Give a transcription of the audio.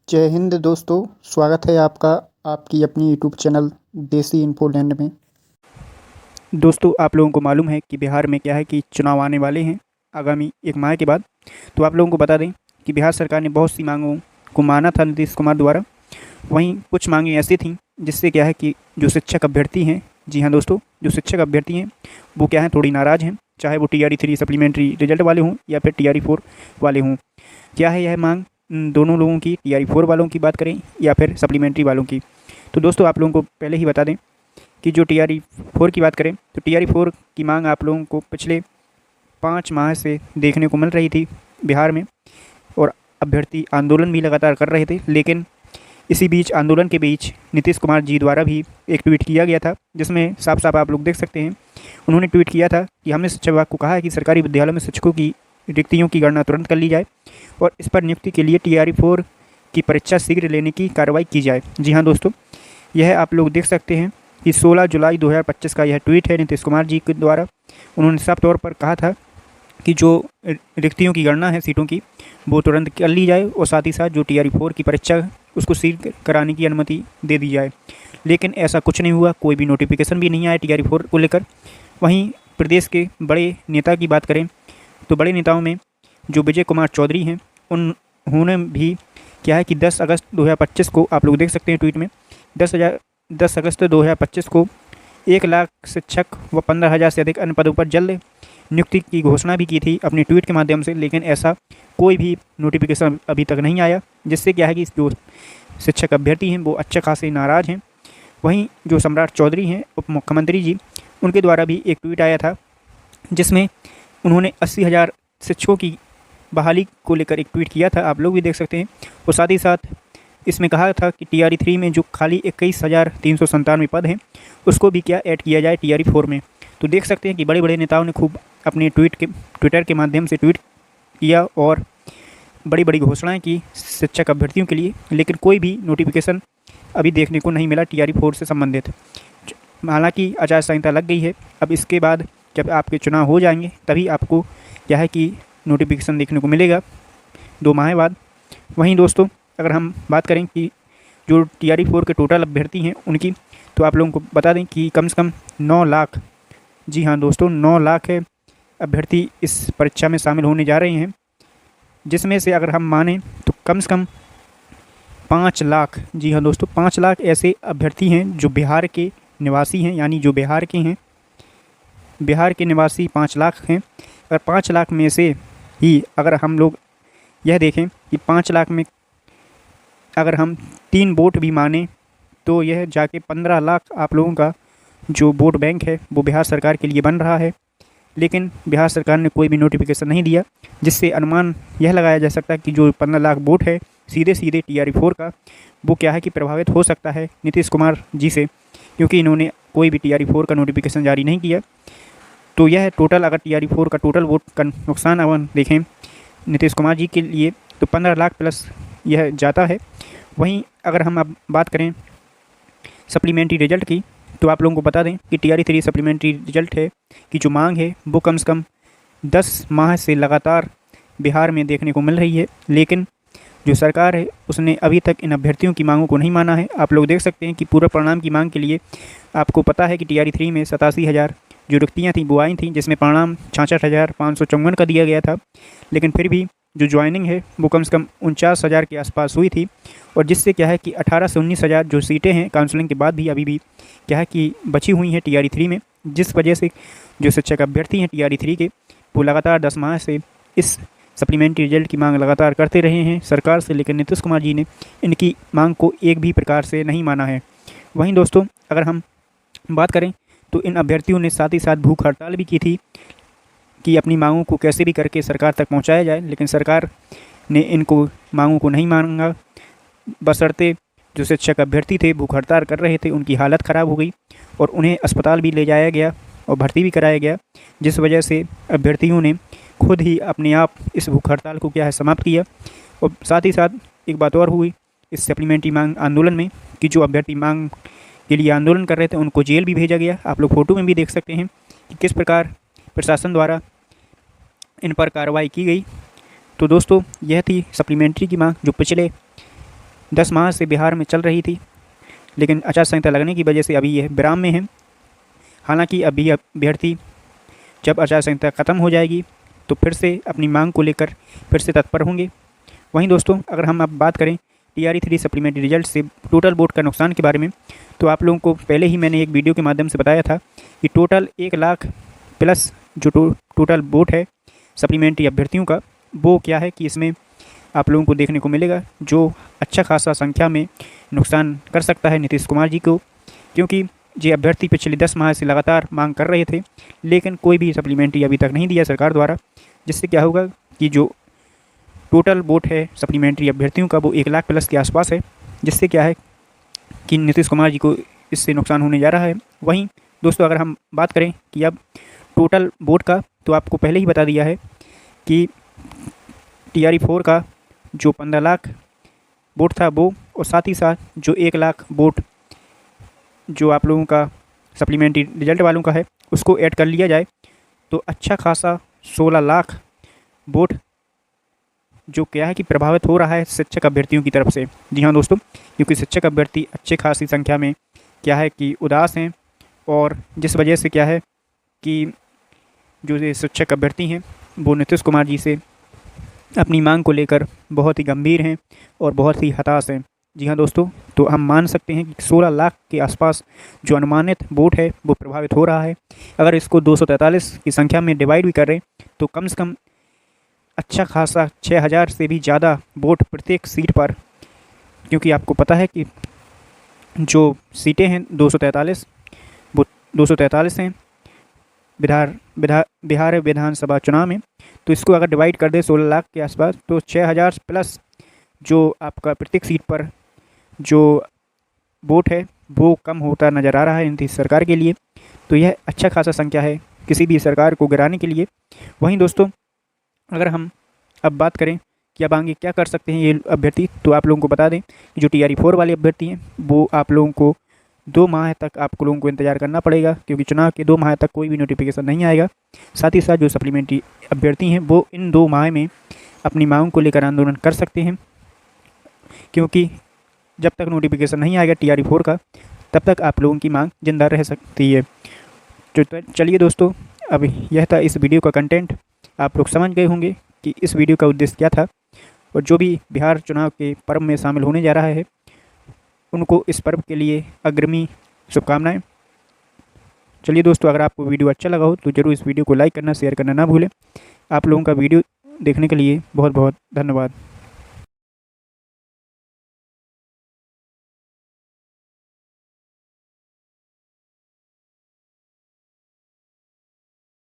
जय हिंद दोस्तों। स्वागत है आपका आपकी अपनी यूट्यूब चैनल देसी इन्फोलैंड में। दोस्तों, आप लोगों को मालूम है कि बिहार में क्या है कि चुनाव आने वाले हैं आगामी 1 माह के बाद। तो आप लोगों को बता दें कि बिहार सरकार ने बहुत सी मांगों को माना था नीतीश कुमार द्वारा। वहीं कुछ मांगें ऐसी थीं जिससे क्या है कि जो शिक्षक अभ्यर्थी हैं, जी हाँ दोस्तों, जो शिक्षक अभ्यर्थी हैं वो क्या है थोड़ी नाराज़ हैं, चाहे वो TRE 3 सप्लीमेंट्री रिजल्ट वाले हों या फिर TRE 4 वाले हों। क्या है यह मांग दोनों लोगों की, TRE 4 वालों की बात करें या फिर सप्लीमेंट्री वालों की। तो दोस्तों, आप लोगों को पहले ही बता दें कि जो TRE 4 की बात करें तो TRE 4 की मांग आप लोगों को पिछले 5 माह से देखने को मिल रही थी बिहार में, और अभ्यर्थी आंदोलन भी लगातार कर रहे थे। लेकिन इसी बीच आंदोलन के बीच नीतीश कुमार जी द्वारा भी एक ट्वीट किया गया था, जिसमें साफ साफ आप लोग देख सकते हैं। उन्होंने ट्वीट किया था कि हमने शिक्षा विभाग को कहा है कि सरकारी विद्यालयों में शिक्षकों की रिक्तियों की गणना तुरंत कर ली जाए और इस पर नियुक्ति के लिए TRE 4 की परीक्षा शीघ्र लेने की कार्रवाई की जाए। जी हाँ दोस्तों, यह आप लोग देख सकते हैं कि 16 जुलाई 2025 का यह ट्वीट है नीतीश कुमार जी के द्वारा। उन्होंने साफ तौर पर कहा था कि जो रिक्तियों की गणना है सीटों की, वो तुरंत कर ली जाए और साथ ही साथ जो TRE 4 की परीक्षा उसको शीघ्र कराने की अनुमति दे दी जाए। लेकिन ऐसा कुछ नहीं हुआ, कोई भी नोटिफिकेशन भी नहीं आया TRE 4 को लेकर। वहीं प्रदेश के बड़े नेता की बात करें तो बड़े नेताओं में जो विजय कुमार चौधरी हैं, उन्होंने भी क्या है कि 10 अगस्त 2025 को आप लोग देख सकते हैं ट्वीट में 10 अगस्त 2025 को 1 लाख शिक्षक व 15,000 से अधिक अन्य पदों पर जल्द नियुक्ति की घोषणा भी की थी अपनी ट्वीट के माध्यम से। लेकिन ऐसा कोई भी नोटिफिकेशन अभी तक नहीं आया, जिससे क्या है कि जो शिक्षक अभ्यर्थी हैं वो अच्छे खासे नाराज़ हैं। वहीं जो सम्राट चौधरी हैं उप मुख्यमंत्री जी, उनके द्वारा भी एक ट्वीट आया था जिसमें उन्होंने 80,000 शिक्षकों की बहाली को लेकर एक ट्वीट किया था, आप लोग भी देख सकते हैं। और साथ ही साथ इसमें कहा था कि TRE 3 में जो खाली 21,397 पद हैं उसको भी क्या ऐड किया जाए TRE 4 में। तो देख सकते हैं कि बड़े बड़े नेताओं ने खूब अपने ट्विटर के माध्यम से ट्वीट किया और बड़ी बड़ी घोषणाएं की शिक्षक अभ्यर्थियों के लिए। लेकिन कोई भी नोटिफिकेशन अभी देखने को नहीं मिला TRE 4 से संबंधित। हालांकि आचार संहिता लग गई है, अब इसके बाद जब आपके चुनाव हो जाएंगे तभी आपको क्या है कि नोटिफिकेशन देखने को मिलेगा 2 माह बाद। वहीं दोस्तों, अगर हम बात करें कि जो TRE 4 के टोटल अभ्यर्थी हैं उनकी, तो आप लोगों को बता दें कि कम से कम 9 लाख, जी हाँ दोस्तों, 9 लाख अभ्यर्थी इस परीक्षा में शामिल होने जा रहे हैं। जिसमें से अगर हम माने तो कम से कम 5 लाख, जी हाँ दोस्तों, 5 लाख ऐसे अभ्यर्थी हैं जो बिहार के निवासी हैं, यानी जो बिहार के हैं, बिहार के निवासी 5 लाख हैं। अगर 5 लाख में से ही अगर हम लोग यह देखें कि 5 लाख में अगर हम 3 वोट भी माने तो यह जाके 15 लाख आप लोगों का जो वोट बैंक है वो बिहार सरकार के लिए बन रहा है। लेकिन बिहार सरकार ने कोई भी नोटिफिकेशन नहीं दिया, जिससे अनुमान यह लगाया जा सकता है कि जो 15 लाख वोट है सीधे सीधे TRE 4 का, वो क्या है कि प्रभावित हो सकता है नीतीश कुमार जी से, क्योंकि इन्होंने कोई भी TRE 4 का नोटिफिकेशन जारी नहीं किया। तो यह टोटल अगर TRE 4 का टोटल वोट का नुकसान अगर देखें नीतीश कुमार जी के लिए तो 15 लाख प्लस यह जाता है। वहीं अगर हम अब बात करें सप्लीमेंट्री रिजल्ट की, तो आप लोगों को बता दें कि TRE 3 सप्लीमेंट्री रिजल्ट है कि जो मांग है वो कम से कम 10 माह से लगातार बिहार में देखने को मिल रही है। लेकिन जो सरकार है उसने अभी तक इन अभ्यर्थियों की मांगों को नहीं माना है। आप लोग देख सकते हैं कि पूरा परिणाम की मांग के लिए आपको पता है कि TRE 3 में 87,000 जो रिक्तियाँ थीं वो आई थी, जिसमें परिणाम 66,554 का दिया गया था। लेकिन फिर भी जो ज्वाइनिंग है वो कम से कम 49,000 के आसपास हुई थी, और जिससे क्या है कि 18 से 19,000 जो सीटें हैं काउंसलिंग के बाद भी अभी भी क्या है कि बची हुई हैं TRE 3 में, जिस वजह से जो शिक्षक अभ्यर्थी हैं TRE 3 के वो लगातार 10 माह से इस सप्लीमेंट्री रिजल्ट की मांग लगातार करते रहे हैं सरकार से। लेकिन नीतीश कुमार जी ने इनकी मांग को एक भी प्रकार से नहीं माना है। वहीं दोस्तों, अगर हम बात करें तो इन अभ्यर्थियों ने साथ ही साथ भूख हड़ताल भी की थी कि अपनी मांगों को कैसे भी करके सरकार तक पहुंचाया जाए। लेकिन सरकार ने इनको मांगों को नहीं माना, बशर्ते जो शिक्षक अभ्यर्थी थे भूख हड़ताल कर रहे थे उनकी हालत ख़राब हो गई और उन्हें अस्पताल भी ले जाया गया और भर्ती भी कराया गया, जिस वजह से अभ्यर्थियों ने खुद ही अपने आप इस भूख हड़ताल को क्या है समाप्त किया। और साथ ही साथ एक बात और हुई इस सप्लीमेंट्री मांग आंदोलन में कि जो अभ्यर्थी मांग के लिए आंदोलन कर रहे थे उनको जेल भी भेजा गया। आप लोग फ़ोटो में भी देख सकते हैं कि किस प्रकार प्रशासन द्वारा इन पर कार्रवाई की गई। तो दोस्तों, यह थी सप्लीमेंट्री की मांग जो पिछले 10 माह से बिहार में चल रही थी, लेकिन आचार संहिता लगने की वजह से अभी यह विराम में है। हालांकि अभी अभ्यर्थी जब आचार संहिता ख़त्म हो जाएगी तो फिर से अपनी मांग को लेकर फिर से तत्पर होंगे। वहीं दोस्तों, अगर हम अब बात करें TRE 3 सप्लीमेंट्री रिजल्ट से टोटल वोट का नुकसान के बारे में, तो आप लोगों को पहले ही मैंने एक वीडियो के माध्यम से बताया था कि टोटल 1 लाख प्लस जो टोटल वोट है सप्लीमेंट्री अभ्यर्थियों का, वो क्या है कि इसमें आप लोगों को देखने को मिलेगा, जो अच्छा खासा संख्या में नुकसान कर सकता है नीतीश कुमार जी को, क्योंकि ये अभ्यर्थी पिछले 10 माह से लगातार मांग कर रहे थे, लेकिन कोई भी सप्लीमेंट्री अभी तक नहीं दिया सरकार द्वारा, जिससे क्या होगा कि जो टोटल वोट है सप्लीमेंट्री अभ्यर्थियों का वो 1 लाख प्लस के आसपास है, जिससे क्या है कि नीतीश कुमार जी को इससे नुकसान होने जा रहा है। वहीं दोस्तों, अगर हम बात करें कि अब टोटल वोट का, तो आपको पहले ही बता दिया है कि TRE 4 का जो 15 लाख वोट था वो, और साथ ही साथ जो 1 लाख वोट जो आप लोगों का सप्लीमेंट्री रिजल्ट वालों का है उसको ऐड कर लिया जाए तो अच्छा खासा 16 लाख वोट जो क्या है कि प्रभावित हो रहा है शिक्षक अभ्यर्थियों की तरफ से। जी हाँ दोस्तों, क्योंकि शिक्षक अभ्यर्थी अच्छे खासी संख्या में क्या है कि उदास हैं, और जिस वजह से क्या है कि जो ये शिक्षक अभ्यर्थी हैं वो नीतीश कुमार जी से अपनी मांग को लेकर बहुत ही गंभीर हैं और बहुत ही हताश हैं। जी हाँ दोस्तों, तो हम मान सकते हैं कि 16 लाख के आसपास जो अनुमानित वोट है वो प्रभावित हो रहा है। अगर इसको 243 की संख्या में डिवाइड भी करें तो कम से कम अच्छा खासा 6000 से भी ज़्यादा वोट प्रत्येक सीट पर, क्योंकि आपको पता है कि जो सीटें हैं 243, वो 243 हैं बिहार विधानसभा चुनाव में। तो इसको अगर डिवाइड कर दे 16 लाख के आसपास तो 6000 प्लस जो आपका प्रत्येक सीट पर जो वोट है वो कम होता नज़र आ रहा है नीतीश सरकार के लिए। तो यह अच्छा खासा संख्या है किसी भी सरकार को गिराने के लिए। वहीं दोस्तों, अगर हम अब बात करें कि अब आगे क्या कर सकते हैं ये अभ्यर्थी, तो आप लोगों को बता दें कि जो TRE 4 वाले अभ्यर्थी हैं वो आप लोगों को 2 माह तक आप लोगों को इंतज़ार करना पड़ेगा, क्योंकि चुनाव के 2 माह तक कोई भी नोटिफिकेशन नहीं आएगा। साथ ही साथ जो सप्लीमेंट्री अभ्यर्थी हैं वो इन 2 माह में अपनी मांग को लेकर आंदोलन कर सकते हैं, क्योंकि जब तक नोटिफिकेशन नहीं आएगा TRE 4 का तब तक आप लोगों की मांग जिंदा रह सकती है। तो चलिए दोस्तों, अब यह था इस वीडियो का कंटेंट। आप लोग समझ गए होंगे कि इस वीडियो का उद्देश्य क्या था, और जो भी बिहार चुनाव के पर्व में शामिल होने जा रहा है उनको इस पर्व के लिए अग्रिमी शुभकामनाएं। चलिए दोस्तों, अगर आपको वीडियो अच्छा लगा हो तो ज़रूर इस वीडियो को लाइक करना, शेयर करना ना भूलें। आप लोगों का वीडियो देखने के लिए बहुत बहुत धन्यवाद।